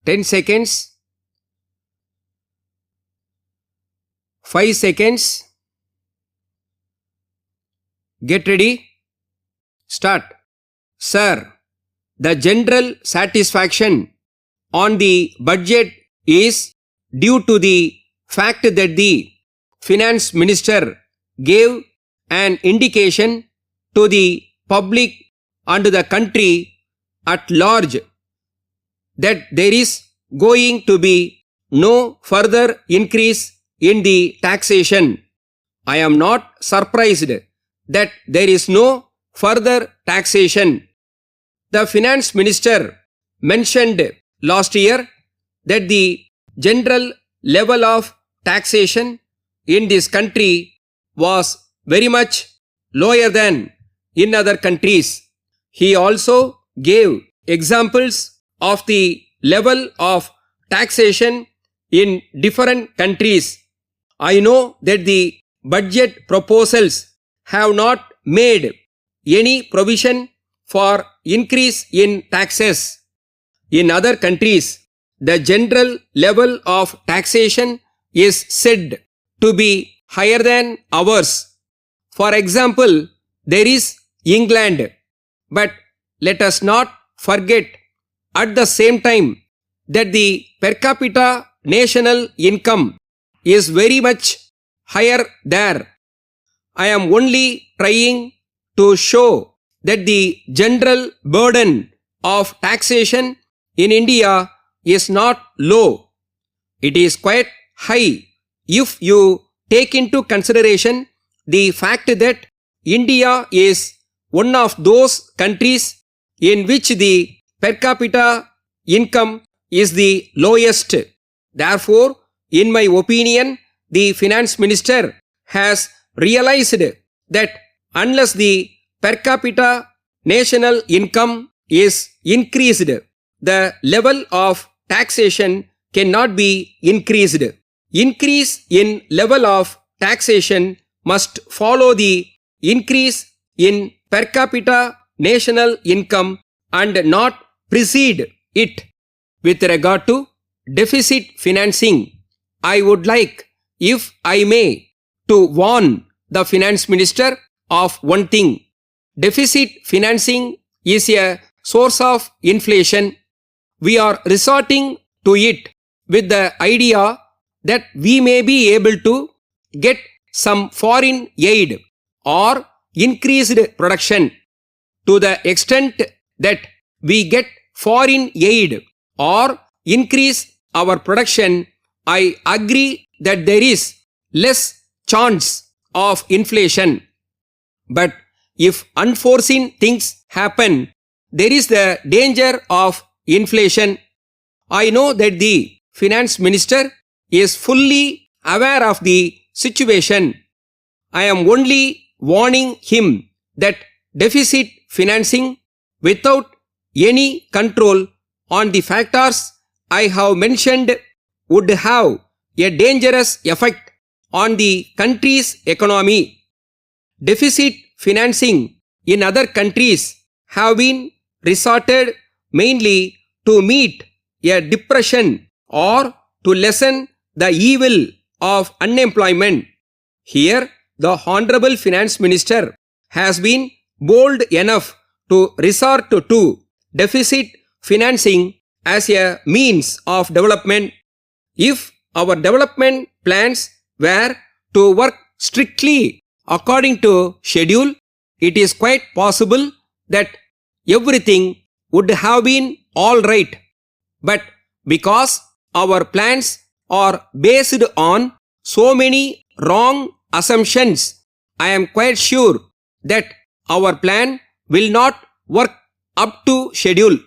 10 seconds. 5 seconds. Get ready. Start. Sir, the general satisfaction on the budget is due to the fact that the finance minister gave an indication to the public and the country at large that there is going to be no further increase in the taxation. I am not surprised that there is no further taxation. The finance minister mentioned last year that the general level of taxation in this country was very much lower than in other countries. He also gave examples of the level of taxation in different countries. I know that the budget proposals have not made any provision for increase in taxes. In other countries, the general level of taxation is said to be higher than ours. For example, there is England, but let us not forget at the same time that the per capita national income is very much higher there. I am only trying to show that the general burden of taxation in India is not low. It is quite high if you take into consideration the fact that India is one of those countries in which the per capita income is the lowest. Therefore, in my opinion, the finance minister has realized that unless the per capita national income is increased, the level of taxation cannot be increased. Increase in level of taxation must follow the increase in per capita national income and not precede it. With regard to deficit financing, I would like, if I may, to warn the finance minister of one thing. Deficit financing is a source of inflation. We are resorting to it with the idea that we may be able to get some foreign aid or increased production. To the extent that we get foreign aid or increase our production, I agree that there is less chance of inflation. But if unforeseen things happen, there is the danger of inflation. I know that the finance minister is fully aware of the situation. I am only warning him that deficit financing without any control on the factors I have mentioned would have a dangerous effect on the country's economy. Deficit financing in other countries have been resorted mainly to meet a depression or to lessen the evil of unemployment. Here, the Honorable Finance Minister has been bold enough to resort to deficit financing as a means of development. If our development plans were to work strictly according to schedule, it is quite possible that everything would have been all right. But because our plans are based on so many wrong assumptions, I am quite sure that our plan will not work up to schedule.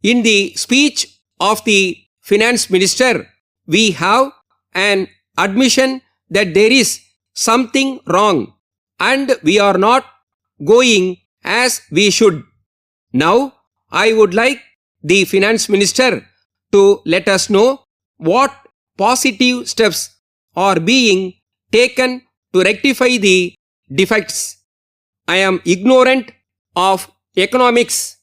In the speech of the finance minister, we have an admission that there is something wrong and we are not going as we should. Now, I would like the finance minister to let us know what positive steps are being taken to rectify the defects. I am ignorant of economics,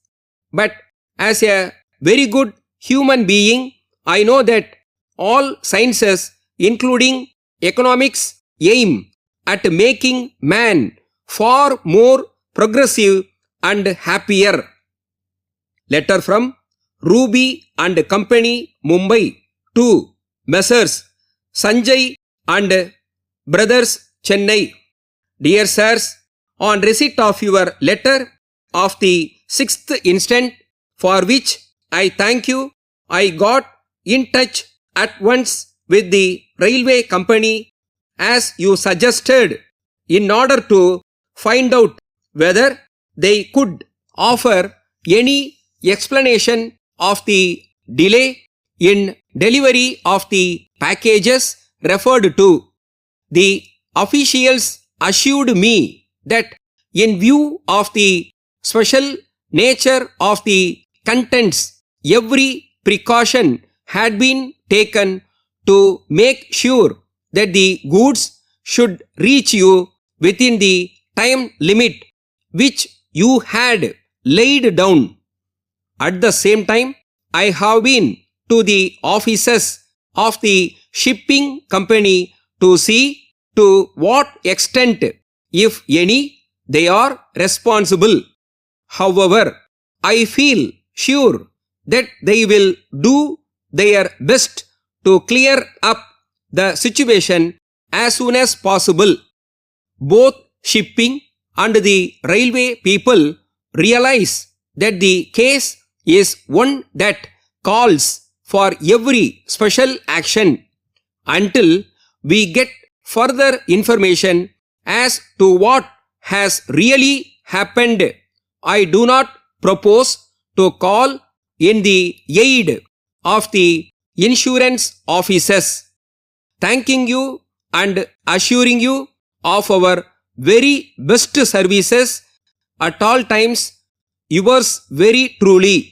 but as a very good human being, I know that all sciences, including economics, aim at making man far more progressive and happier. Letter from Ruby and Company, Mumbai, to Messrs. Sanjay and Brothers, Chennai. Dear sirs, on receipt of your letter of the 6th instant, for which I thank you, I got in touch at once with the railway company as you suggested in order to find out whether they could offer any explanation of the delay in delivery of the packages referred to. The officials assured me that in view of the special nature of the contents, every precaution had been taken to make sure that the goods should reach you within the time limit which you had laid down. At the same time, I have been to the offices of the shipping company to see to what extent, if any, they are responsible. However, I feel sure that they will do their best to clear up the situation as soon as possible. Both shipping and the railway people realize that the case is one that calls for every special action. Until we get further information as to what has really happened, I do not propose to call in the aid of the insurance offices. Thanking you and assuring you of our very best services at all times, yours very truly,